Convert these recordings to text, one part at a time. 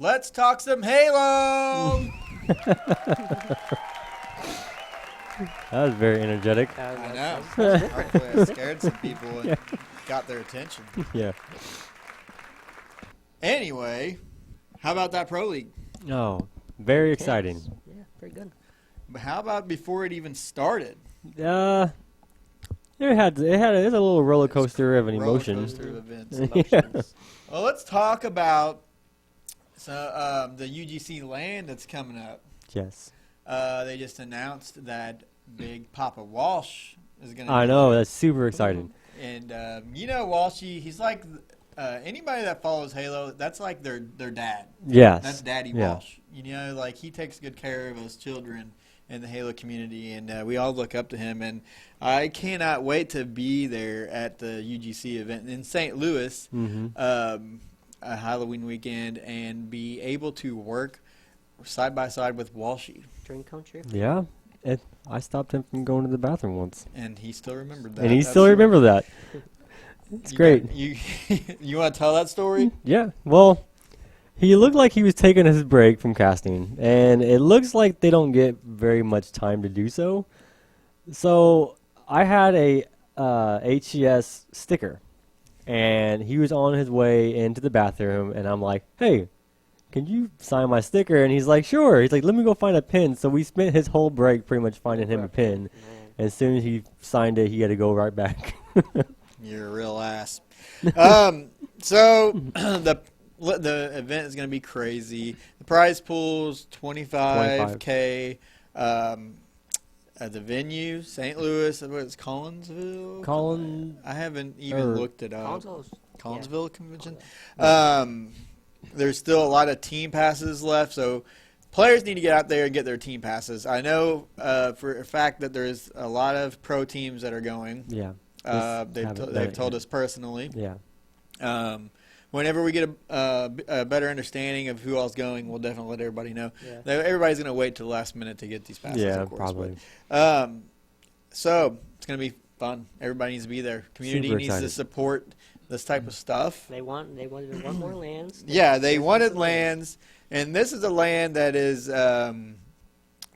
Let's talk some Halo. That was very energetic. I know. Hopefully I scared some people and got their attention. Yeah. Anyway, how about that Pro League? Oh, very exciting. Yeah, pretty good. But how about before it even started? It had a little roller coaster of an emotion. Roller coaster of events. Yeah. Well, let's talk about the UGC LAN that's coming up. Yes. They just announced that Big Papa Walsh is going to. I know, that's super exciting. And Walshy, he's like anybody that follows Halo. That's like their dad. Yes. That's Daddy Walsh. Like he takes good care of his children in the Halo community, and we all look up to him. And I cannot wait to be there at the UGC event in St. Louis, a Halloween weekend, and be able to work side by side with Walshy. Dream come true. Yeah. I stopped him from going to the bathroom once. And he still remembered that. And he still remembered that. It's great. You want to tell that story? Yeah. Well, he looked like he was taking his break from casting, and it looks like they don't get very much time to do so. So I had a HCS sticker, and he was on his way into the bathroom, and I'm like, hey, can you sign my sticker? And he's like, sure. He's like, let me go find a pin. So we spent his whole break pretty much finding him a pin. And as soon as he signed it, he had to go right back. You're a real ass. So the event is going to be crazy. The prize pool's $25K. At the venue, St. Louis, what is it, Collinsville? I haven't even looked it up. Collinsville Convention. There's still a lot of team passes left, so players need to get out there and get their team passes. I know for a fact that there's a lot of pro teams that are going. Yeah. They've told us personally. Yeah. Whenever we get a better understanding of who all's going, we'll definitely let everybody know. Yeah. Everybody's going to wait till the last minute to get these passes, yeah, of course. Probably. So it's going to be fun. Everybody needs to be there. Community Super needs excited. to support this type of stuff. They wanted more lands. Yeah, they wanted lands, and this is a land that is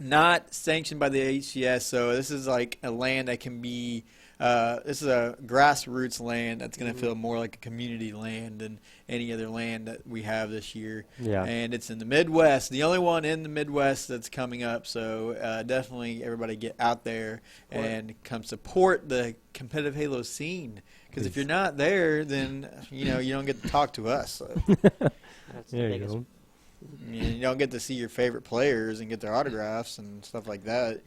not sanctioned by the HCS, so this is like a land that can be this is a grassroots land that's going to feel more like a community land than any other land that we have this year. Yeah. And it's in the Midwest, the only one in the Midwest that's coming up, so definitely everybody get out there and come support the competitive Halo scene. Because if you're not there, then you don't get to talk to us. So. That's the There you biggest. go. You don't get to see your favorite players and get their autographs and stuff like that.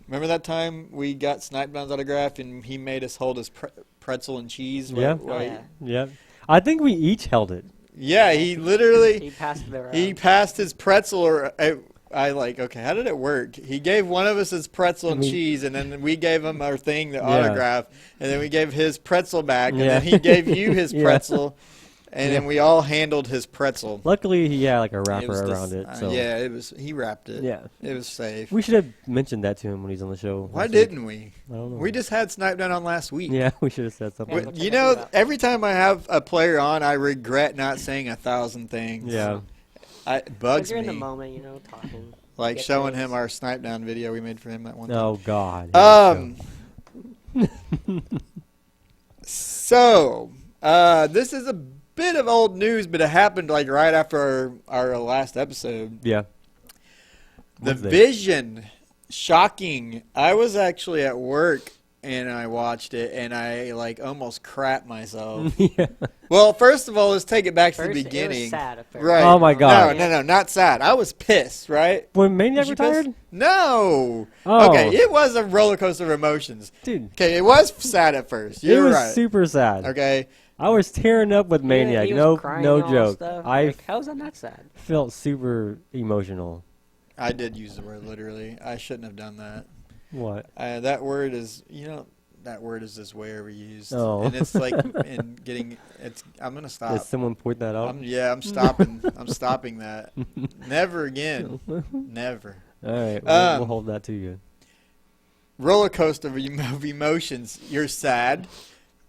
Remember that time we got Snipebound's autograph and he made us hold his pretzel and cheese? Yeah. Yeah, I think we each held it. he literally He passed it around. he passed his pretzel. Or okay, how did it work? He gave one of us his pretzel and cheese, and then we gave him our thing, the autograph, and then we gave his pretzel back, and then he gave you his pretzel. And then we all handled his pretzel. Luckily, he had like a wrapper around it. So. He wrapped it. Yeah. It was safe. We should have mentioned that to him when he's on the show. Why didn't we? I don't know. We just had Snipe Down on last week. Yeah, we should have said something. Every time I have a player on, I regret not saying 1,000 things. Yeah. It bugs you're me. in the moment, talking. Like showing him our Snipe Down video we made for him that one time. Oh, God. So, this is a bit of old news, but it happened like right after our last episode. Yeah. The Vision, shocking. I was actually at work and I watched it and I like almost crapped myself. Yeah. Well, first of all, let's take it back to the beginning. It was sad at first. Right. Oh, my God. No, not sad. I was pissed, right? When Maniac Was you retired? pissed? No. Oh. Okay, it was a roller coaster of emotions. Dude. Okay, it was sad at first. You're it was right. super sad. Okay. I was tearing up with Maniac. He was No crying and all joke. stuff. I how is that not sad? felt super emotional. I did use the word literally. I shouldn't have done that. What? That word is, that word is just way overused. Oh. And it's like I'm going to stop. Did someone point that out? I'm stopping. I'm stopping that. Never again. Never. All right. We'll hold that to you. Roller coaster of emotions. You're sad.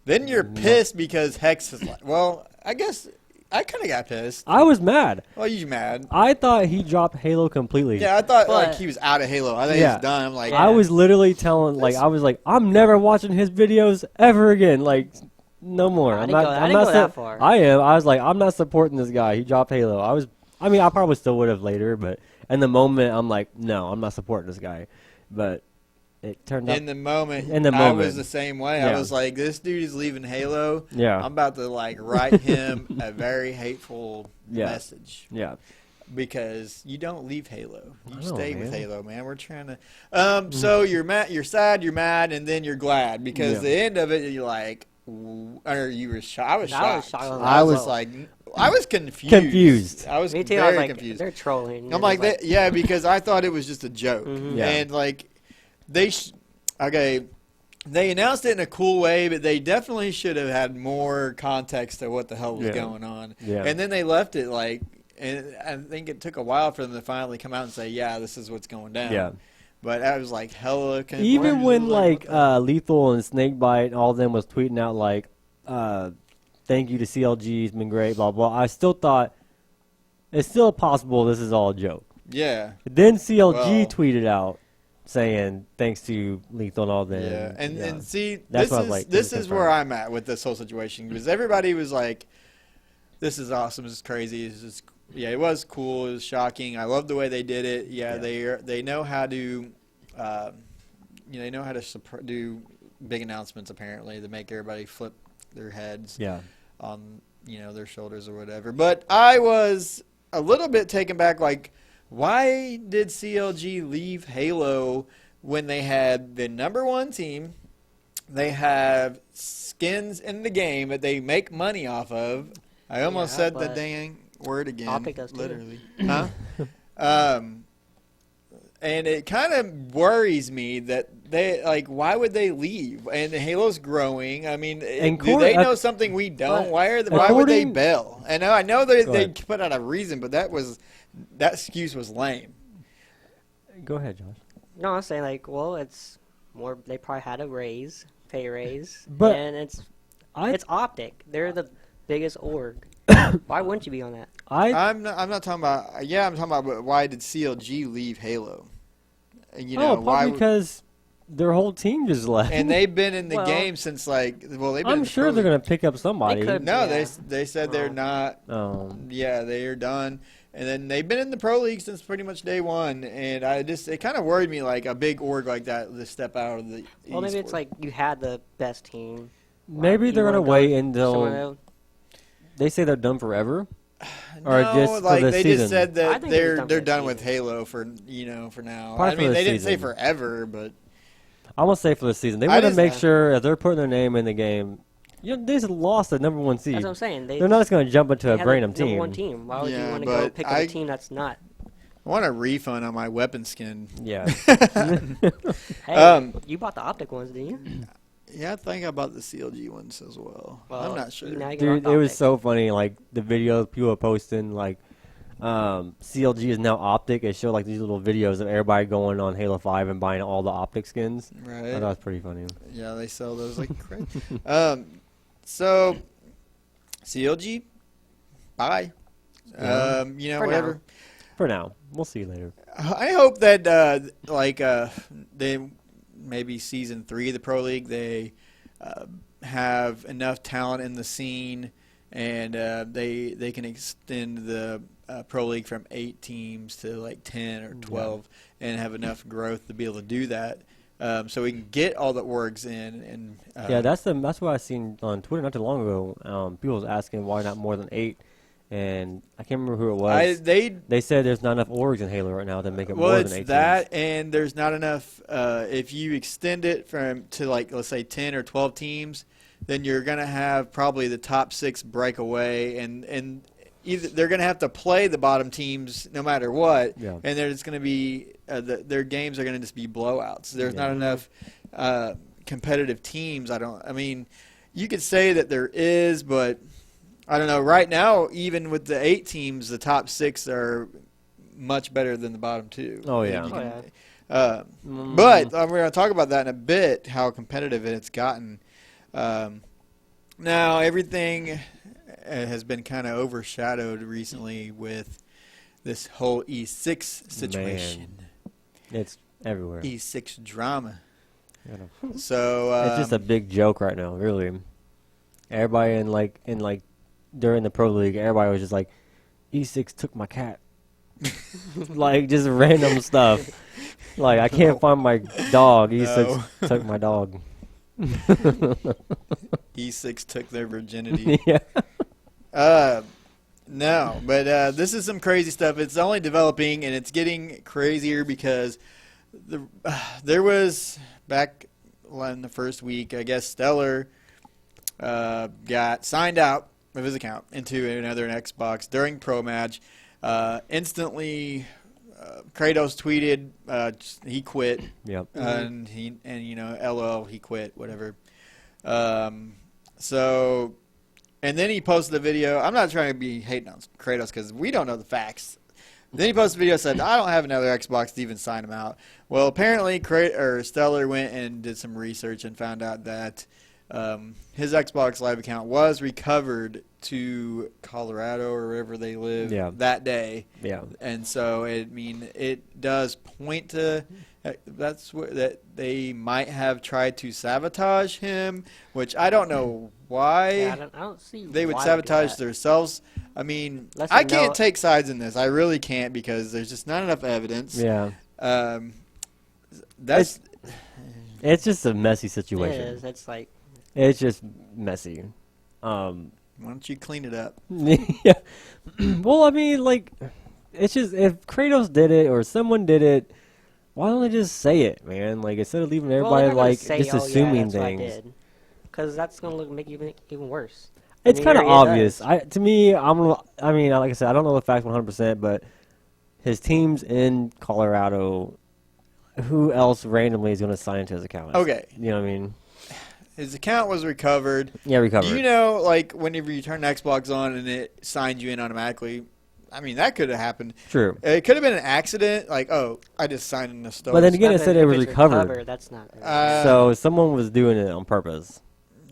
Then you're pissed because Hex is like, well, I guess I kind of got pissed. I was mad. Well, you mad? I thought he dropped Halo completely. Yeah, I thought But- like he was out of Halo. I think he Yeah. was done. I'm like, I was literally telling, like, I was like, I'm never watching his videos ever again. Like, no more. I I'm didn't not. go- I I'm didn't not go su- that far. I am. I was like, I'm not supporting this guy. He dropped Halo. I mean, I probably still would have later, but in the moment, I'm like, no, I'm not supporting this guy. But it turned out. in the moment, In the I moment. was the same way. I Yeah. was like, this dude is leaving Halo. Yeah. I'm about to like write him a very hateful Yeah. message Yeah. because you don't leave Halo. You I know, stay with man. Halo, man. We're trying to. So you're mad, you're sad, you're mad, and then you're glad because Yeah. the end of it, you're like, or you were shocked. I was I was shocked. shocked. I was Well. like, I was confused. Confused. I was Me too. very I was like, confused. they're trolling. I'm like, that, yeah, because I thought it was just a joke, Mhm. Yeah. and like okay, they announced it in a cool way, but they definitely should have had more context to what the hell was Yeah. going on. Yeah. And then they left it like, and I think it took a while for them to finally come out and say, yeah, this is what's going down. Yeah. But I was like, hella confused. Even when like what the- Lethal and Snakebite and all of them was tweeting out like, "Thank you to CLG, it's been great," blah blah. I still thought it's still possible this is all a joke. yeah. Then CLG Well- tweeted out saying thanks to Lethal and all them. Yeah, and see, That's this what I is was like, this this is is where confirmed. I'm at with this whole situation because everybody was like, "This is awesome, this is crazy, this is yeah, it was cool, it was shocking. I love the way they did it. Yeah, they know how to, they know how to do big announcements apparently to make everybody flip their heads Yeah. on their shoulders or whatever. But I was a little bit taken back, like, why did CLG leave Halo when they had the #1 team? They have skins in the game that they make money off of. I almost Yeah, said the but dang word again. Optic does too. Literally. Huh? And it kind of worries me that they like. Why would they leave? And Halo's growing. I mean, And do they Cor- know something we don't? but Why would they according- bail? And I know they Go ahead. put out a reason, but that excuse was lame. Go ahead, Josh. No, I'm saying like, well, it's more. They probably had a pay raise, But and it's I Optic. They're the biggest org. Why wouldn't you be on that? I'm not talking about. Yeah, I'm talking about. But why did CLG leave Halo? You know probably why? because their whole team just left. And they've been in the Well, game since like. Well, they've been. I'm in the sure pro they're league. gonna pick up somebody. could. No, Yeah. they said they're Well. not. Yeah, they are done. And then they've been in the pro league since pretty much day one, and it kind of worried me like a big org like that to step out of the. Well, maybe it's esport. like you had the best team. Maybe You they're gonna wanna go wait someone until else? they say they're done forever. or no, just for like the they season? just said I that think they're done for they're the done with season. Halo for for now. Probably I for mean, the they didn't say season. forever, but I'm gonna say for the season. They I want to just- make sure if they're putting their name in the game. They just lost the #1 seed. That's what I'm saying. They're not just gonna jump into they a had random the number team. 1 team. Why would you Yeah, want to go but pick up a team that's not? I want a refund on my weapon skin. Yeah. Hey, you bought the Optic ones, didn't you? Yeah, I think I bought the CLG ones as well. I'm not sure. Now you can Dude, rock it was Optic. so funny. Like the videos people were posting, like CLG is now Optic. It showed like these little videos of everybody going on Halo 5 and buying all the Optic skins. I thought Right. that was pretty funny. Yeah, they sell those like crazy. So CLG, bye. Yeah. For Whatever. now. For now, we'll see you later. I hope that they maybe season 3 of the Pro League they have enough talent in the scene and they can extend the Pro League from 8 teams to like 10 or 12 and have enough growth to be able to do that. So we can get all the orgs in and Yeah, that's what I seen on Twitter not too long ago. People was asking why not more than 8, and I can't remember who it was. They said there's not enough orgs in Halo right now to make it well, more it's than 8 that, teams. and there's not enough. If you extend it to like let's say 10 or 12 teams, then you're gonna have probably the top 6 break away, and either they're gonna have to play the bottom teams no matter what, Yeah. and there's gonna be their games are gonna just be blowouts. There's Yeah. not enough competitive teams. I mean, you could say that there is, but I don't know. Right now, even with the 8 teams, the top 6 are much better than the bottom 2. Oh, And yeah. you Oh, can- yeah. But we're going to talk about that in a bit, how competitive it's gotten. Now, everything has been kind of overshadowed recently with this whole E6 situation. Man, it's everywhere. E6 drama. Yeah. So It's just a big joke right now, really. Everybody in during the pro league, everybody was just like, E6 took my cat. Like just random stuff. Like I can't find my dog. E6 took my dog. E6 took their virginity. Yeah. No, but this is some crazy stuff. It's only developing, and it's getting crazier because there was, back in the first week, I guess Stellar got signed out of his account into another Xbox during pro match. Instantly, Kratos tweeted he quit. Yep. And LOL, he quit, whatever. So, and then he posted a video. I'm not trying to be hating on Kratos because we don't know the facts. Then he posted a video and said, I don't have another Xbox to even sign him out. Well, apparently Stellar went and did some research and found out that his Xbox Live account was recovered to Colorado or wherever they live that day. Yeah. And so, it does point to that they might have tried to sabotage him, which I don't know why Yeah, I don't see they would why sabotage do that. themselves. I mean, Unless I they can't know- take sides in this. I really can't because there's just not enough evidence. Yeah. That's It's just a messy It situation. is. It's like It's just messy. why don't you clean it up? Yeah. Well, I mean, like, it's just if Kratos did it or someone did it, why don't they just say it, man? Like instead of leaving everybody just assuming things. Because that's gonna make it even worse. It's I mean, kind of it really obvious. does. To me, like I said, I don't know the facts 100%, but his team's in Colorado. Who else randomly is going to sign into his account? Okay. You know what I mean? His account was recovered. Yeah, recovered. You know, like whenever you turn Xbox on and it signs you in automatically, I mean, that could have happened. True. It could have been an accident, like, oh, I just signed in the store. But then again, it Nothing- said it if was it's recovered. That's not. So someone was doing it on purpose.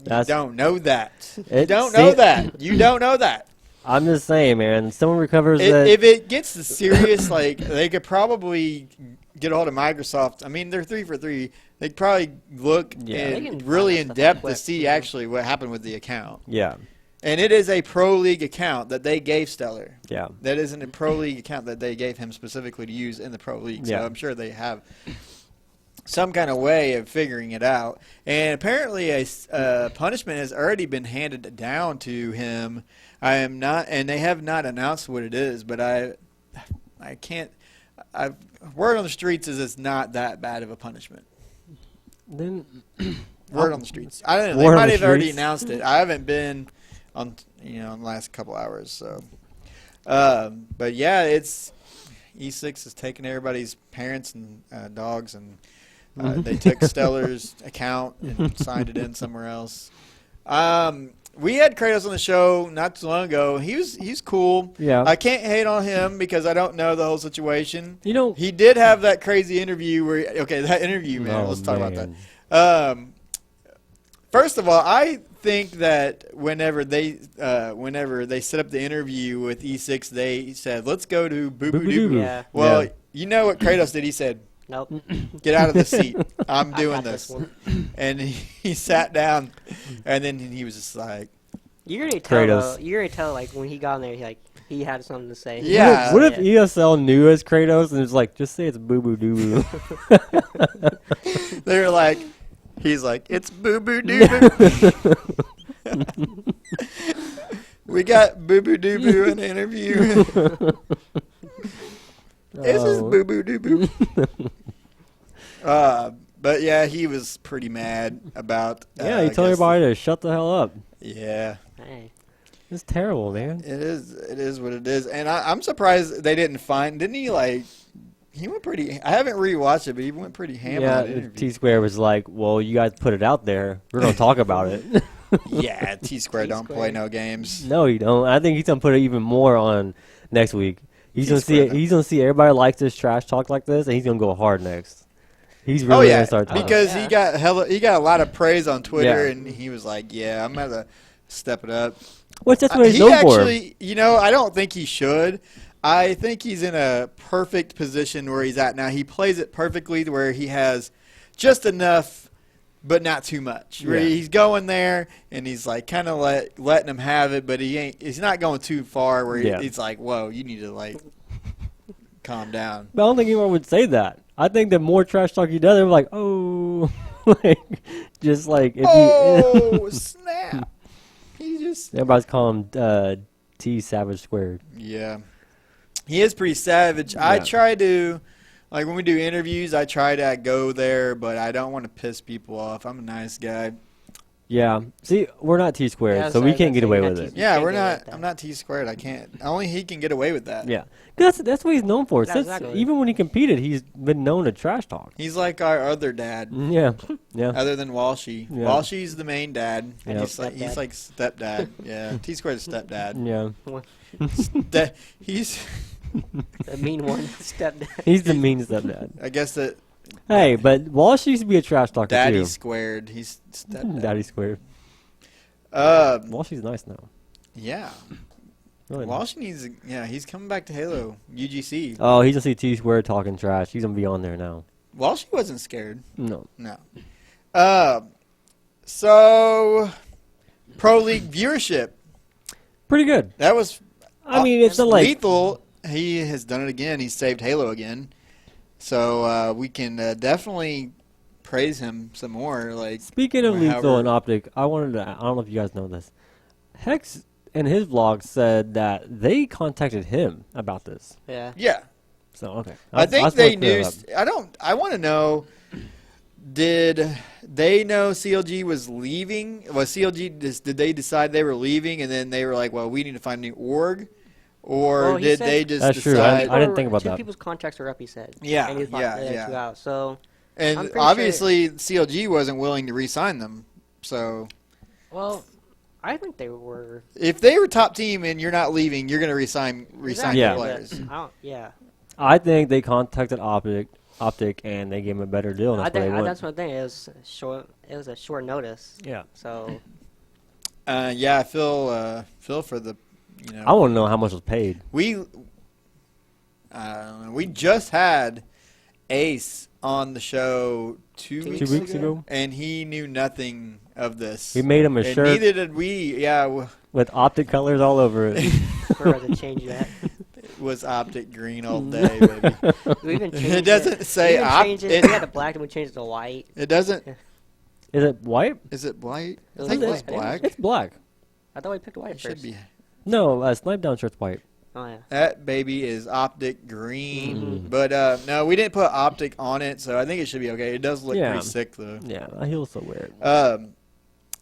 You don't know that. You It don't know se- that. You don't know that. I'm just saying, man. Someone recovers that. If it gets serious, like, they could probably get a hold of Microsoft. I mean, they're 3 for 3. They could probably look Yeah. They can really find in that stuff depth quick, to see too. actually what happened with the account. Yeah. And it is a Pro League account that they gave Stellar. Yeah. That isn't a Pro League account that they gave him specifically to use in the Pro League. So Yeah. I'm sure they have some kind of way of figuring it out. And apparently a punishment has already been handed down to him. I am not, and they have not announced what it is, but I can't. Word on the streets is it's not that bad of a punishment. Then Word on the streets. I don't know. They Word on might the have already streets? announced it. I haven't been on, in the last couple hours. So, but yeah, it's E6 is taking everybody's parents and dogs, and they took Stellar's account and signed it in somewhere else. We had Kratos on the show not too long ago. He's cool. Yeah. I can't hate on him because I don't know the whole situation. You know. He did have that crazy interview where that interview, man. Let's talk about that. First of all, I think that whenever they set up the interview with E6, they said, "Let's go to Boo Boo Doo Boo." Yeah. Well, Yeah. you know what Kratos did? He said, Nope. "Get out of the seat. I'm I doing got this." one. And he sat down, and then he was just like, You already tell. Kratos. You already tell. Like when he got in there, he had something to say. Yeah. What if ESL knew as Kratos and was like, just say it's Boo Boo Doo Boo? they were like, he's like, "It's Boo Boo Doo Boo." We got Boo Boo Doo Boo in the interview. This is Boo Boo Doo Boo. But yeah, he was pretty mad about. Yeah, he told everybody to shut the hell up. Yeah, Hey. It's terrible, man. it is. It is what it is, and I'm surprised they didn't find. Didn't he like? He went pretty. I haven't rewatched it, but he went pretty ham Yeah, on that interview. T Square was like, well, you guys put it out there. We're going to talk about it. Yeah, T Square don't play no games. No, you don't. I think he's going to put it even more on next week. He's going to see T-Square. it. He's going to see everybody likes this trash talk like this, and he's going to go hard next. He's really going to start talking. because Yeah. he got a lot of praise on Twitter, Yeah. and he was like, "Yeah, I'm gonna step it up. Which that's what he's He known actually, I don't think he should. I think he's in a perfect position where he's at now. He plays it perfectly to where he has just enough, but not too much. Where he's going there and he's like kind of letting him have it, but he's not going too far where he's like, whoa, you need to like calm down. But I don't think anyone would say that. I think the more trash talk he does, they're like, oh, just like if snap! He just everybody's calling him T Savage Squared. Yeah. He is pretty savage. Yeah. I try to, like when we do interviews, I try to go there, but I don't want to piss people off. I'm a nice guy. Yeah. See, we're not T Squared, so we can't get away with it. Yeah, we're not. I'm not T Squared. I can't. Only he can get away with that. Yeah. That's what he's known for. Exactly. Even when he competed, he's been known to trash talk. He's like our other dad. Yeah. Yeah. Other than Walshy. Yeah. Walshy's the main dad. Yep. He's like stepdad. Yeah. T Squared's stepdad. Yeah. He's the mean one, stepdad. He's the mean stepdad. I guess that. Hey, but Walsh used to be a trash talker Daddy too. Squared. He's stepdad. Daddy Squared. Walshy's nice now. Yeah. Really Walsh needs. Yeah, he's coming back to Halo UGC. Oh, he's gonna see T Squared talking trash. He's gonna be on there now. Walsh wasn't scared. No. So Pro League viewership. Pretty good. That was. I mean, it's not like Lethal. He has done it again. He's saved Halo again. So we can definitely praise him some more. Like speaking of Lethal and Optic, I don't know if you guys know this. Hex in his vlog said that they contacted him about this. Yeah. Yeah. So okay. I think they knew. I want to know. Did they know CLG was leaving? Was CLG? Did they decide they were leaving, and then they were like, "Well, we need to find a new org," or did they just that's decide? True. I didn't think about that. Two people's contracts were up. He said. Yeah, and two out. So. And obviously, CLG wasn't willing to re-sign them. So. Well, I think they were. If they were top team and you're not leaving, you're going to re-sign your players. I think they contacted Optic, and they gave him a better deal. And That's what I think. It was short. It was a short notice. Yeah. So. I feel for the. I want to know how much was paid. We just had Ace on the show 2 weeks ago, and he knew nothing of this. We made him a shirt. Neither did we. Yeah. With Optic colors all over it. We're about to change that. It was Optic green all day, baby. We even changed it doesn't say Optic. We had the black and we changed it to white. It doesn't. Is it white? Is it white? I think it was black. It's black. I thought we picked white it first. Should be. No, Snipe Down shirt's white. Oh, yeah. That baby is Optic green. But, no, we didn't put Optic on it, so I think it should be okay. It does look pretty sick, though. Yeah, he looks so weird.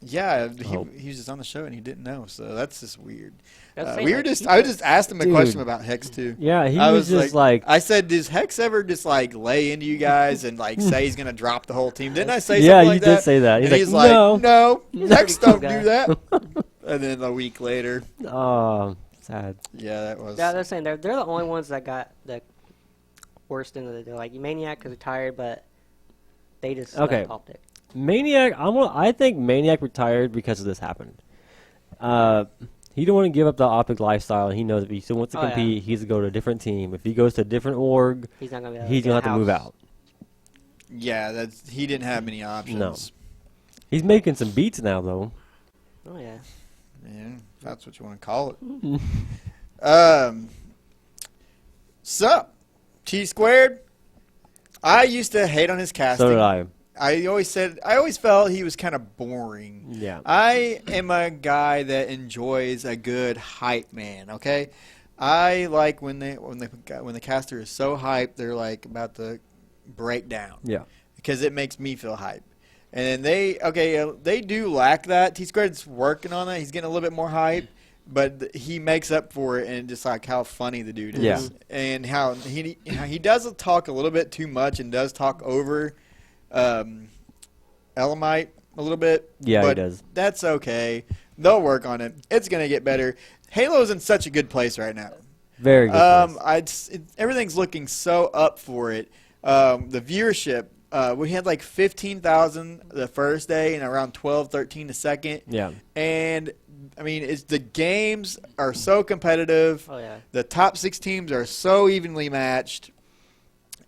Yeah, he was just on the show, and he didn't know, so that's just weird. I just asked him a question about Hex, too. Yeah, he was just like... I said, does Hex ever just, like, lay into you guys and, like, say he's going to drop the whole team? Didn't I say something like that? Yeah, you did say that. He's like, no, Hex don't do that. And then a week later... Sad. Yeah, that was. Yeah, they're saying they're the only ones that got the worst end of it. They're like Maniac because they're tired, but they just Optic. Maniac, I think Maniac retired because of this happened. He don't want to give up the Optic lifestyle, and he knows if he still wants to compete, he's to go to a different team. If he goes to a different org, he's not gonna. He's gonna have to move out. Yeah, he didn't have many options. No. He's making some beats now, though. Oh yeah. Yeah, if that's what you want to call it. So, T Squared. I used to hate on his casting. So did I. I always felt he was kind of boring. Yeah. I am a guy that enjoys a good hype man. Okay, I like when the caster is so hyped, they're like about to break down. Yeah. Because it makes me feel hype. And they do lack that. T Squared's working on that. He's getting a little bit more hype, but he makes up for it, and just like how funny the dude is, yeah. And how he does talk a little bit too much and does talk over Elamite a little bit. Yeah, but he does. That's okay. They'll work on it. It's gonna get better. Halo's in such a good place right now. Very good place. Everything's looking so up for it. The viewership. we had like 15,000 the first day and around 12, 13 the second. Yeah. And I mean, the games are so competitive. Oh yeah. The top 6 teams are so evenly matched.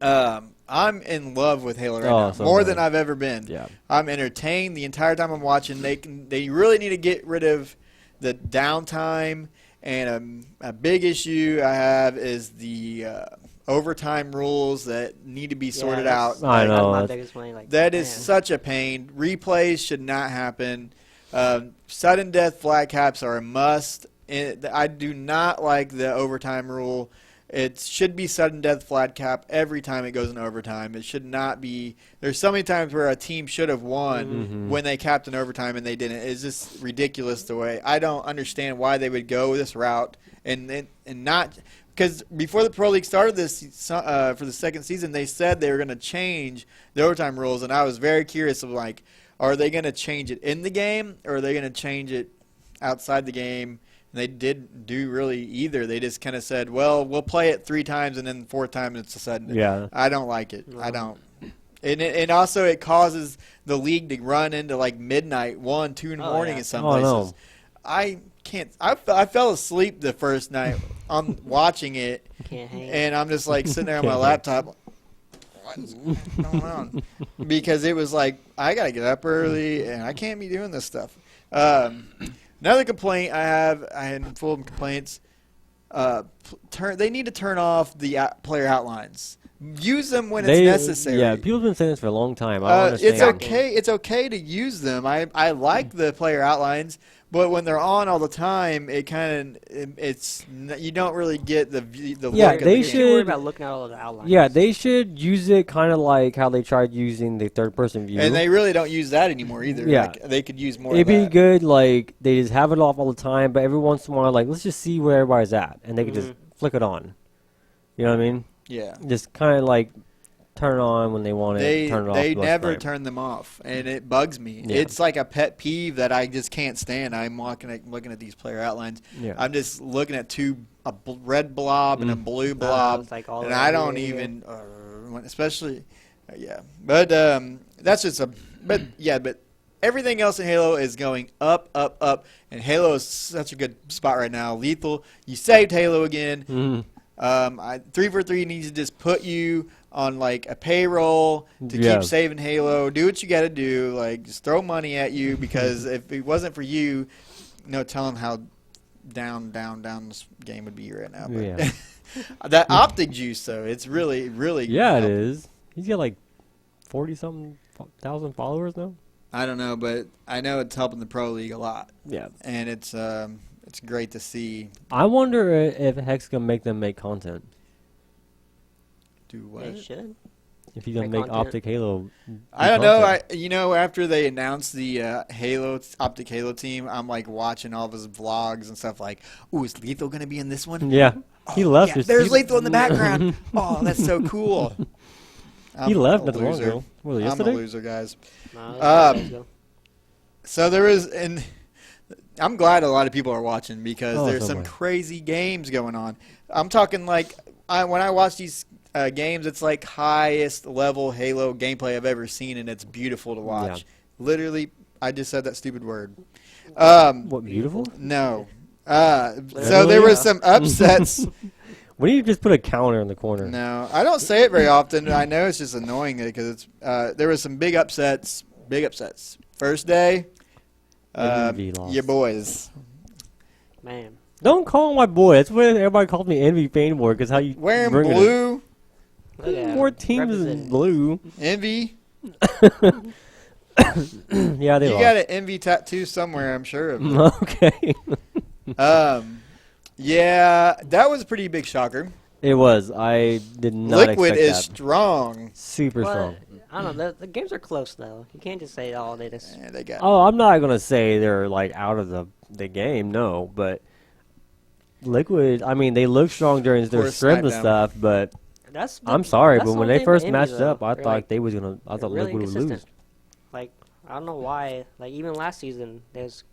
I'm in love with Halo right now, so more good. than I've ever been. Yeah. I'm entertained the entire time I'm watching. They really need to get rid of the downtime. And a big issue I have is the overtime rules that need to be sorted out. I know. That's my biggest one, like, That is man. such a pain. Replays should not happen. Sudden death flag caps are a must. I do not like the overtime rule. It should be sudden death flag cap every time it goes in overtime. It should not be. There's so many times where a team should have won when they capped in overtime and they didn't. It's just ridiculous the way. I don't understand why they would go this route and not. Because before the Pro League started this for the second season, they said they were going to change the overtime rules, and I was very curious of like, are they going to change it in the game or are they going to change it outside the game? And they didn't do really either. They just kind of said, well, we'll play it 3 times and then the 4th time it's a sudden. Yeah. I don't like it. No. I don't. And also it causes the league to run into like midnight, 1, 2 in the morning in some places. No. I can't. I fell asleep the first night on watching it, Can't hang. and I'm just like sitting there on my laptop. What is going on? Because it was like I gotta get up early, and I can't be doing this stuff. Another complaint I had full of complaints. They need to turn off the player outlines. Use them when it's necessary. Yeah, people have been saying this for a long time. I don't understand. It's okay. It's okay to use them. I like the player outlines, but when they're on all the time, it kind of you don't really get the Yeah, look of they the You game. worry should- about looking at all of the outlines. Yeah, they should use it kind of like how they tried using the third-person view. And they really don't use that anymore either. Yeah. Like, they could use more It'd of be that. good, like, they just have it off all the time, but every once in a while, like, let's just see where everybody's at, and they can just flick it on. You know what I mean? Yeah. Just kind of, like, turn it on when they want it, turn it off. They when it's never right. turn them off, and it bugs me. Yeah. It's like a pet peeve that I just can't stand. I'm looking at these player outlines. Yeah. I'm just looking at a red blob and a blue blob, it's like all and over I don't here. even, especially, yeah. But that's just but everything else in Halo is going up, up, up, and Halo is such a good spot right now. Lethal, you saved Halo again. 343 needs to just put you on like a payroll to keep saving Halo. Do what you got to do. Like just throw money at you because if it wasn't for you, no telling how down this game would be right now. But Yeah. that Optic juice though, it's really Yeah, it helping. is. He's got like 40-something thousand followers now. I don't know, but I know it's helping the Pro League a lot, Yeah. and it's great to see. I wonder if Hex gonna make them make content. Do what? They should. If he's gonna Make make content. Optic Halo. I don't know. After they announced the Optic Halo team, I'm like watching all of his vlogs and stuff. Like, ooh, is Lethal gonna be in this one? Yeah, he left. Yeah, there's Lethal in the background. Oh, that's so cool. He left a not too long loser. ago. Was it I'm a yesterday? loser, guys. No, let's go. So there is, and I'm glad a lot of people are watching because there's so some much. crazy games going on. I'm talking like when I watch these games, it's like highest level Halo gameplay I've ever seen, and it's beautiful to watch. Yeah. Literally, I just said that stupid word. What, beautiful? No. So there was some upsets. We need to just put a counter in the corner. No, I don't say it very often. I know it's just annoying because it's there was some big upsets. Big upsets. First day, Envy lost. your boys Man. Don't call him my boy. That's what everybody called me Envy Fanboy because how you wearing bring it in. blue. Look at More him. teams in Representing. blue. Envy. Yeah, they You lost. got an envy tattoo somewhere, I'm sure of it. Okay. Yeah, that was a pretty big shocker. It was. I did not Liquid expect is that. strong. Super But, strong. I don't know. The games are close, though. You can't just say, oh, they just... Yeah, they got. Oh, I'm not gonna say they're like out of the game, no. But Liquid, I mean, they look strong during their course, scrims and SmackDown. stuff. But That's I'm sorry, that's but the when one they thing first with matched Envy, up, though. I They're, thought like, they was gonna. I they're thought really Liquid would lose. inconsistent. Like, I don't know why. Like, even last season, they was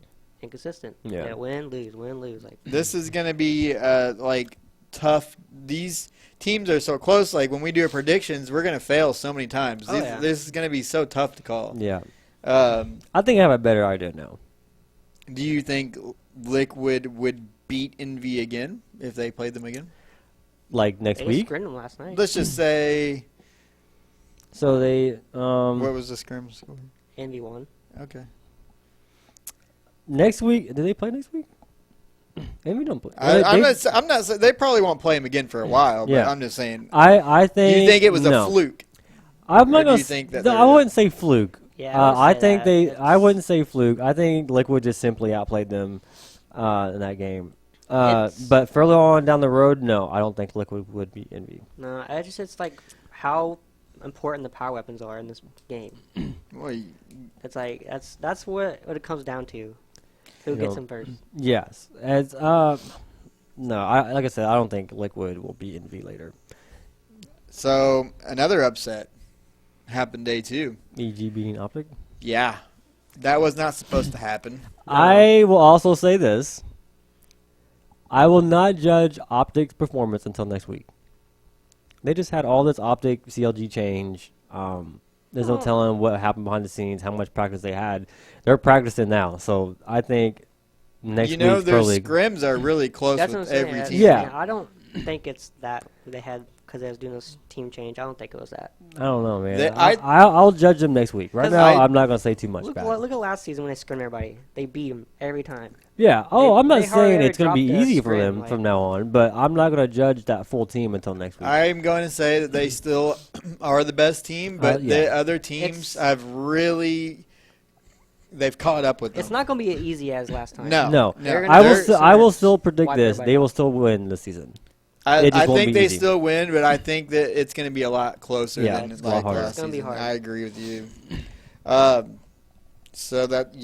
inconsistent. Yeah. They win, lose, win, lose. Like, This is gonna be like tough. These teams are so close. Like when we do our predictions, we're gonna fail so many times. This is gonna be so tough to call. Yeah. I think I have a better idea now. Do you think Liquid would beat Envy again if they played them again? Like next They week? scrimmed them last night. Let's just say. So they. What was the scrim score? Envy won. Okay. Next week? Do they play next week? Envy don't play. I'm not. They probably won't play him again for a while. But Yeah. I'm just saying. I think. You think it was no. a fluke? I'm not gonna. You think that I wouldn't say fluke. Yeah, I think they. I wouldn't say fluke. I think Liquid just simply outplayed them in that game. But further on down the road, no, I don't think Liquid would beat Envy. No, it's like how important the power weapons are in this game. Well, It's like that's what it comes down to. Who You gets know, them first? Yes. As no, like I said, I don't think Liquid will beat Envy later. so another upset happened day 2. EG beating Optic. Yeah, that was not supposed to happen. I will also say this. I will not judge Optic's performance until next week. They just had all this Optic CLG change. There's no telling what happened behind the scenes, how much practice they had. They're practicing now, so I think next week's their Pro League. scrims are really close That's what I'm with saying. every team. Yeah. I don't think it's that they had because they was doing this team change. I don't think it was that. I don't know, man. They- I'll judge them next week. Right 'Cause now, I- I'm not going to say too much Look, bad. look at last season when they scrimmed everybody. They beat them every time. Yeah. Oh, They- I'm not they hardly saying ever it's going to be dropped a easy for scrim, them like- from now on, but I'm not going to judge that full team until next week. I'm going to say that they still are the best team, but yeah. the other teams have really they've caught up with them. It's not going to be as easy as last time. No. They're I gonna- will. I will still predict wipe this. everybody They will out. still win this season. I It just won't think be they easy. still win, but I think that it's going to be a lot closer Yeah, than it's it's a lot like harder. last It's gonna be season. hard. I agree with you. So that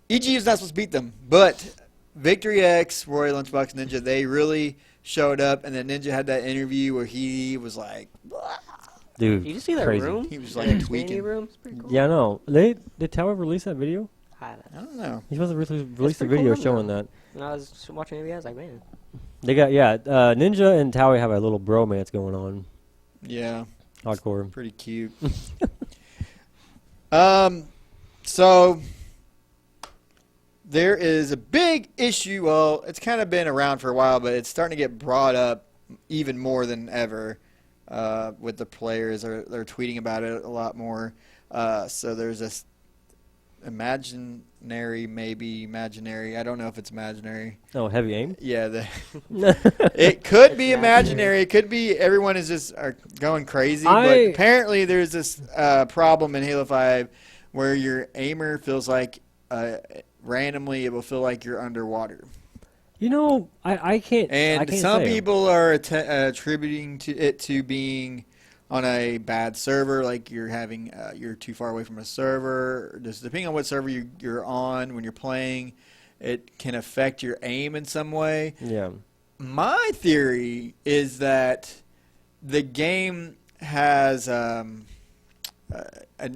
EG is not supposed to beat them, but Victory X, Roy Lunchbox Ninja, they really showed up, and then Ninja had that interview where he was like, Dude, Did you see that crazy. room? he was like Mini tweaking. room. It's pretty cool. Yeah, no. Did Tower release that video? I don't know. He's supposed to release the pretty cool video room, showing though. that. When I was watching it, I was like, man. They got Ninja and Towie have a little bromance going on. Yeah. Hardcore. Pretty cute. So there is a big issue. Well, it's kind of been around for a while, but it's starting to get brought up even more than ever with the players. They're tweeting about it a lot more. So there's this imaginary. I don't know if it's imaginary. Oh, heavy aim? Yeah, it could be It's imaginary. It could be everyone is just going crazy. But apparently, there's this problem in Halo 5 where your aimer feels like randomly it will feel like you're underwater. You know, I can't. And I can't some say. people are attributing it to being on a bad server, like you're too far away from a server. Just depending on what server you're on when you're playing, it can affect your aim in some way. Yeah. My theory is that the game has an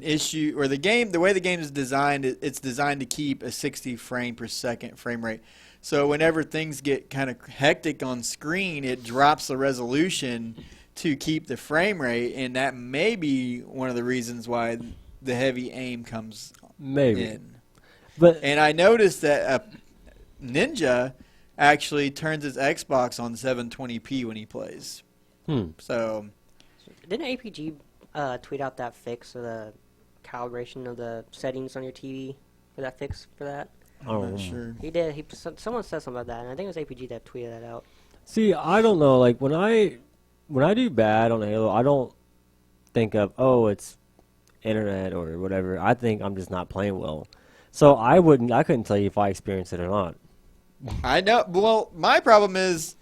issue, or the way the game is designed, it's designed to keep a 60 frame per second frame rate. So whenever things get kind of hectic on screen, it drops the resolution to keep the frame rate, and that may be one of the reasons why the heavy aim comes in. But And I noticed that Ninja actually turns his Xbox on 720p when he plays. So Didn't APG tweet out that fix of the calibration of the settings on your TV? For that fix for that? I'm not sure. He did. Someone said something about that, and I think it was APG that tweeted that out. see, I don't know. Like when I do bad on Halo, I don't think of it's internet or whatever. I think I'm just not playing well. So I couldn't tell you if I experienced it or not. I know. Well, my problem is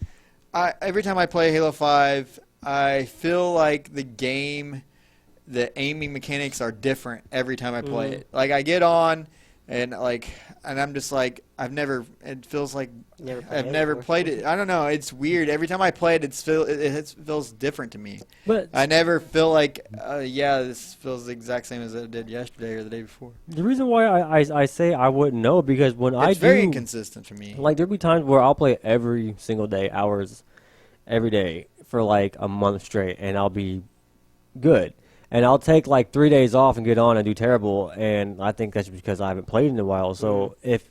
every time I play Halo 5, I feel like the aiming mechanics are different every time I play it. Like I get on and I'm just like it feels like I've never played it. I don't know. It's weird. Every time I play it, it feels different to me. But I never feel like, this feels the exact same as it did yesterday or the day before. the reason why I say I wouldn't know because when It's very inconsistent for me. like there'll be times where I'll play every single day hours, every day for like a month straight, and I'll be good. And I'll take like 3 days off and get on and do terrible, and I think that's because I haven't played in a while. So if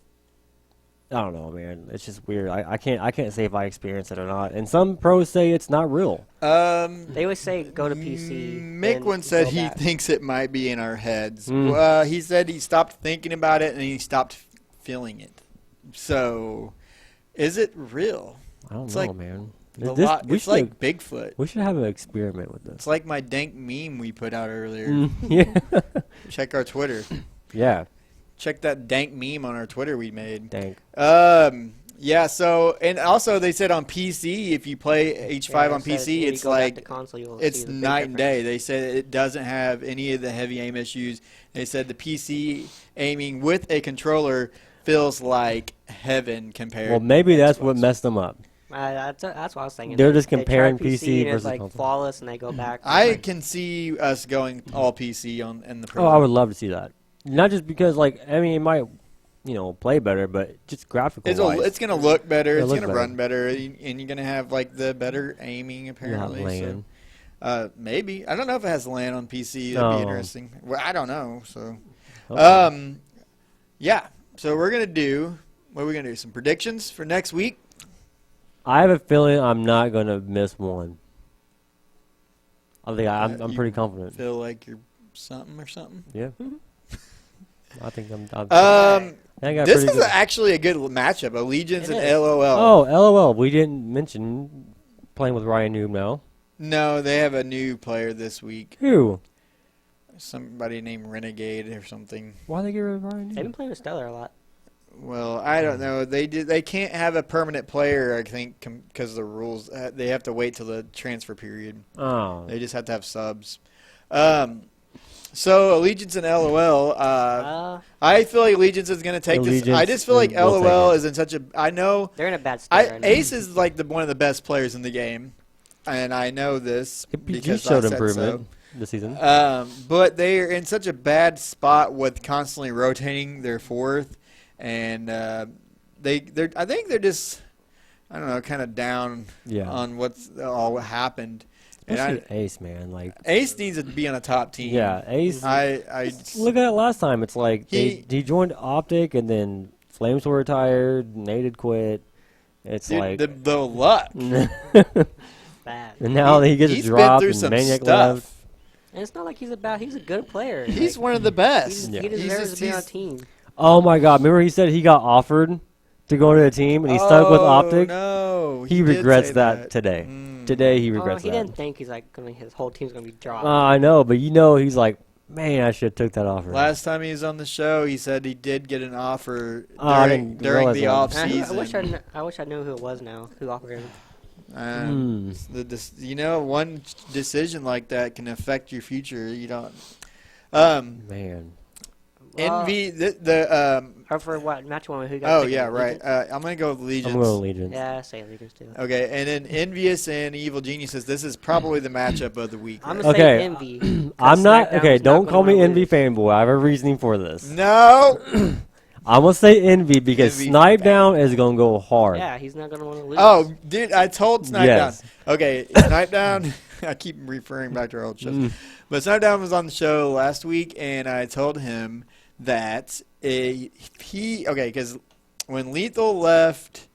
I don't know, man, it's just weird. I can't say if I experience it or not. And some pros say it's not real. They always say go to PC. Mick once said he thinks it might be in our heads. He said he stopped thinking about it and he stopped feeling it. So, is it real? I don't know, man. It's like Bigfoot. We should have an experiment with this. It's like my dank meme we put out earlier. Yeah. Check our Twitter. Yeah. Check that dank meme on our Twitter we made. Dank. Yeah, so, and also they said on PC, if you play H5 on PC, it's like, it's night and day. They said it doesn't have any of the heavy aim issues. They said the PC aiming with a controller feels like heaven compared. Well, maybe that's what messed them up. That's what I was saying. They're just comparing PC and versus it's like console. flawless, and they go back. I can see us going all PC in the Pro. Oh, I would love to see that. Not just because, like, I mean, it might, play better, but just graphical wise. It's going to look better. It's going to run better. And you're going to have, like, the better aiming, apparently. LAN. So, maybe. I don't know if it has LAN on PC. That'd be interesting. Well, I don't know. So, Okay. yeah. So, what are we going to do? Some predictions for next week? I have a feeling I'm not going to miss one. I think I'm pretty confident. Feel like you're something or something? Yeah. I think I'm this is actually a good matchup. Allegiance and LOL. Oh, LOL. We didn't mention playing with Ryan Noob now. No, they have a new player this week. Who? Somebody named Renegade or something. Why they get rid of Ryan Noob? They've been playing with Stellar a lot. Well, I don't know. They can't have a permanent player, I think, because of the rules. They have to wait till the transfer period. Oh. They just have to have subs. So, Allegiance and LOL. I feel like Allegiance is going to take this. I just feel like LOL is in such a... I know... They're in a bad state right now. Ace is like one of the best players in the game. And I know this because showed I said improvement this season. But they are in such a bad spot with constantly rotating their fourth. And I think they're just, I don't know, kind of down on what's all happened. Especially Ace, man. Like Ace needs to be on a top team. Yeah, Ace. I look at it last time. It's like he joined Optic, and then Flames were retired. Nate had quit. It's like the luck. Bad. And now he gets dropped, and Maniac left. And it's not like he's a good player. He's one of the best. He deserves to be on a team. Oh my God! Remember he said he got offered to go to a team, and he stuck with Optic. No, he regrets that today. Today he regrets that. He didn't think his whole team's gonna be dropped. I know, but he's like, man, I should have took that offer. Last time he was on the show, he said he did get an offer during the off season. I wish I knew who it was now. Who offered him? One decision like that can affect your future. You don't. Man. Envy for what match one? Who got? Oh yeah, right. I'm gonna go with Legions. I'm going with Legions. Yeah, I say Legions too. Okay, and then Envious and Evil Genius says this is probably the matchup of the week. I'm gonna say Envy. I'm not okay. Don't call me Envy fanboy. I have a reasoning for this. No. I'm gonna say Envy because Snipe Down is gonna go hard. Yeah, he's not gonna want to lose. Oh, dude, I told Snipe Down. Okay, Snipe Down. I keep referring back to our old shows, but Snipe Down was on the show last week, and I told him that because when Lethal left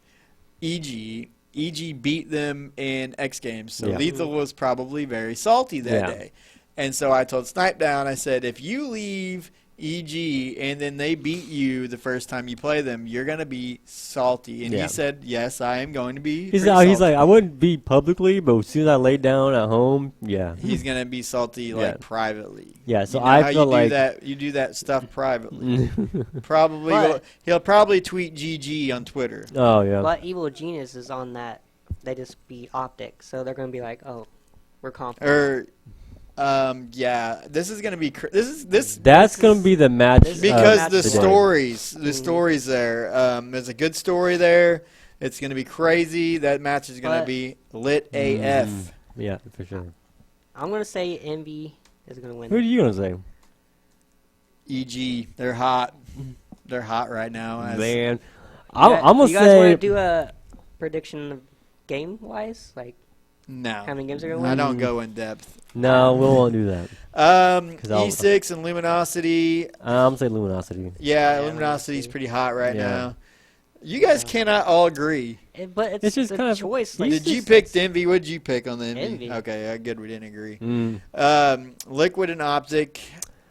EG beat them in X Games, so Lethal was probably very salty that day. And so I told Snipe Down, I said, if you leave EG and then they beat you the first time you play them, you're going to be salty. And he said, yes, I am going to be He's like, I wouldn't be publicly, but as soon as I lay down at home, he's going to be salty privately. Yeah, so I feel like you do that stuff privately. He'll probably tweet GG on Twitter. Oh yeah. But Evil Genius is on that. They just beat Optic, so they're going to be like, oh, we're confident. This is gonna be That's gonna be the match because the stories there. There's a good story there. It's gonna be crazy. That match is gonna be lit AF. Yeah, for sure. I'm gonna say Envy is gonna win. Who are you gonna say? EG. They're hot. They're hot right now. Man, I'm gonna say. You guys want to do a prediction game wise, like? No. How many games are going to I win? don't go in depth. No, we won't do that. E6 and Luminosity. I'm saying Luminosity. Yeah, Luminosity's pretty hot right now. You guys cannot all agree. But it's just kind of choice. Like, did you pick the Envy? What did you pick on the Envy? Envy. Okay, good. We didn't agree. Liquid and Optic.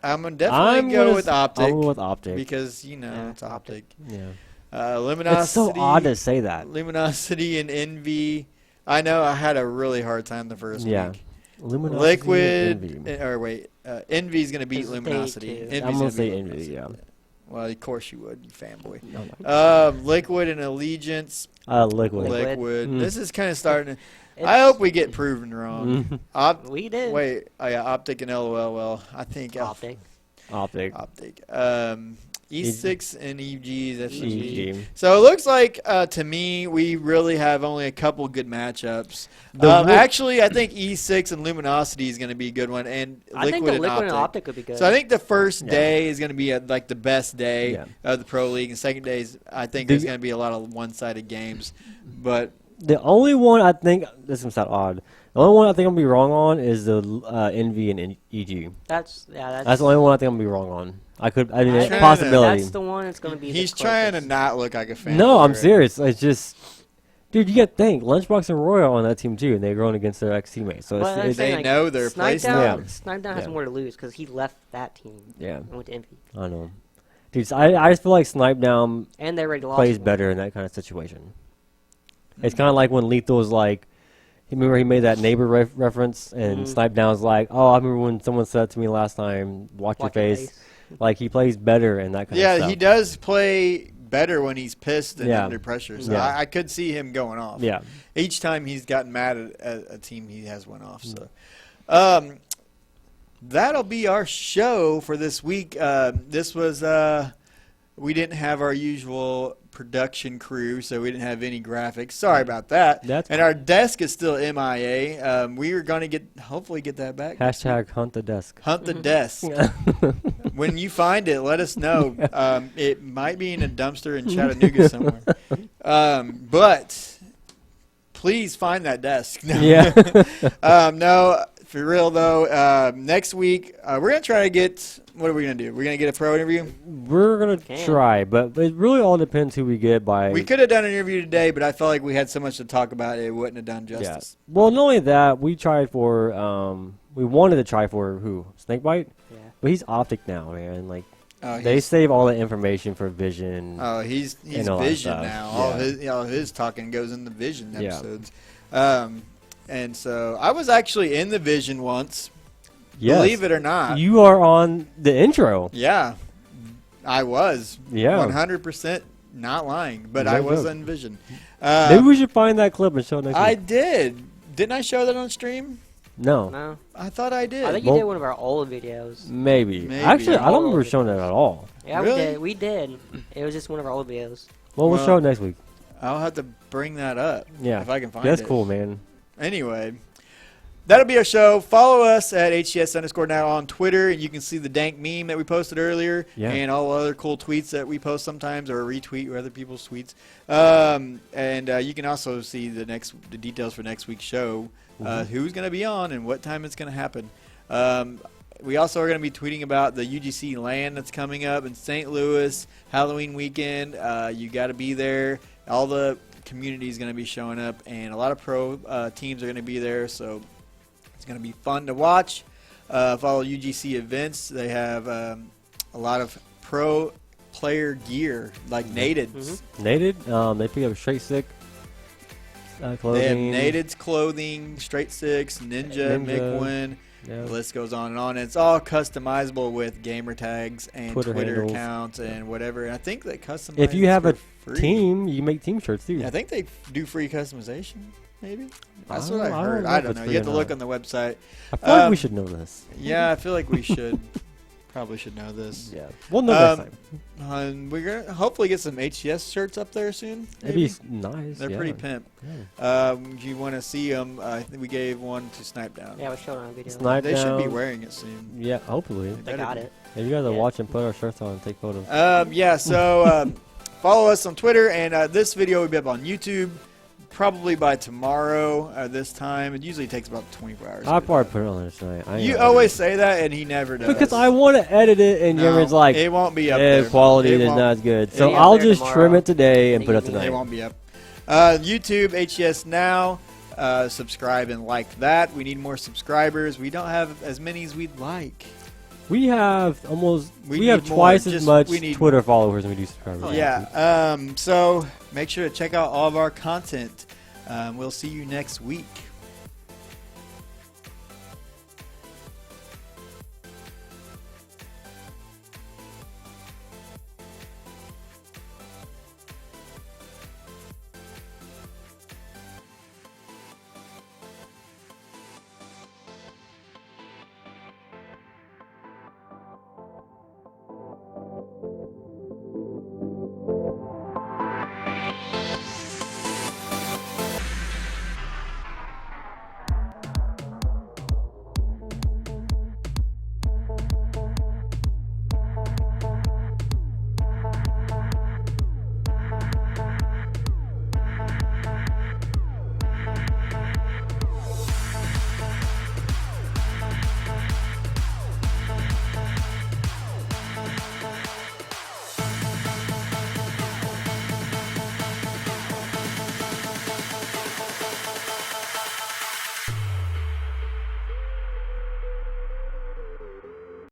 I'm going to definitely go with Optic. I'm with Optic. Because, it's Optic. Yeah. Luminosity. It's so odd to say that. Luminosity and Envy. I know I had a really hard time the first week. Luminosity Liquid. Envy is going to beat Luminosity. I'm going to say Envy, yeah. Well, of course you would, you fanboy. No. Liquid and Allegiance. Liquid. This is kind of starting to... I hope we get proven wrong. We did. Wait, Optic and LOL. Well, I think... Optic. E6 and EG, that's EG. So it looks like, to me, we really have only a couple good matchups. Actually, I think E6 and Luminosity is going to be a good one, and I think the Liquid and Optic would be good. So I think the first day is going to be like the best day of the Pro League, and second day I think there's going to be a lot of one-sided games. But the only one I think, this is going to sound odd, the only one I think I'm going to be wrong on is the Envy and EG. That's the only one I think I'm going to be wrong on. It's a possibility. That's the one that's going to be He's trying to not look like a fan. No, I'm serious. It's just, dude, you got to think. Lunchbox and Royal on that team, too, and they're going against their ex-teammates. So they know their place now. Snipedown has more to lose because he left that team and went to Envy. I know. Dude, I just feel like Snipedown and they're ready to plays better in that kind of situation. It's kind of like when Lethal was like, remember he made that neighbor reference, and Snipedown's like, oh, I remember when someone said to me last time, watch your face. Like, he plays better in that kind of stuff. Yeah, he does play better when he's pissed and under pressure. So I could see him going off. Yeah. Each time he's gotten mad at a team, he has went off. So that'll be our show for this week. This was we didn't have our usual production crew, so we didn't have any graphics. Sorry about that. And our desk is still MIA. We are going to hopefully get that back. Hashtag hunt the desk. Hunt the desk. When you find it, let us know. It might be in a dumpster in Chattanooga somewhere. But please find that desk. No, for real though. Next week, we're going to try to get... What are we going to do? We're going to get a pro interview? We're going to try, but it really all depends who we get by... We could have done an interview today, but I felt like we had so much to talk about, it wouldn't have done justice. Yeah. Well, not only that, we tried for... we wanted to try for who? Snakebite? Yeah. But he's Optic now, man. Like, they save all the information for Vision. Oh, he's Vision now. All his talking goes in the Vision episodes. And so I was actually in the Vision once. Yes. Believe it or not. You are on the intro. Yeah. I was. Yeah. 100% not lying, but I was in Vision. Maybe we should find that clip and show it next week. I did. Didn't I show that on stream? No. I thought I did. I think you did one of our old videos. Maybe. Actually, I don't remember showing that at all. Yeah, really? We did. It was just one of our old videos. Well, we'll show it next week. I'll have to bring that up. Yeah. If I can find it. That's cool, man. Anyway. That'll be our show. Follow us at HCS_Now on Twitter, and you can see the dank meme that we posted earlier and all other cool tweets that we post sometimes or retweet other people's tweets. And you can also see the details for next week's show, who's going to be on and what time it's going to happen. We also are going to be tweeting about the UGC LAN that's coming up in St. Louis, Halloween weekend. You got to be there. All the community is going to be showing up, and a lot of pro teams are going to be there, so it's going to be fun to watch. Follow UGC events. They have a lot of pro player gear, like Natids. Nated? They pick up Straight Stick clothing. They have Natids clothing, Straight Six, Ninja. McWin. The list goes on and on. And it's all customizable with gamer tags and Twitter accounts and whatever. And I think they customize. If you have a free. Team, you make team shirts too. Yeah, I think they do free customization. Maybe that's what I heard. I don't know. You have to look on the website. I feel like we should know this. Yeah, I feel like we should. Probably should know this. Yeah, we'll know next time. We're gonna hopefully get some HCS shirts up there soon. Maybe. It'd be nice. They're pretty pimp. Yeah. You want to see them? I think we gave one to Snipedown. Yeah, we showed on video. They should be wearing it soon. Yeah, hopefully. They got it. Hey, you guys are watching, put our shirts on and take photos. Yeah. So follow us on Twitter, and this video will be up on YouTube. probably by tomorrow this time. It usually takes about 24 hours. I'll probably put it on there tonight. You always say that, and he never does. Because I want to edit it, and Cameron's like, it won't be up there. Quality is not as good. So I'll just trim it today and put it up tonight. It won't be up. YouTube, HCS Now. Subscribe and like that. We need more subscribers. We don't have as many as we'd like. We have twice as much Twitter followers than we do subscribers. Oh, yeah. So make sure to check out all of our content. We'll see you next week.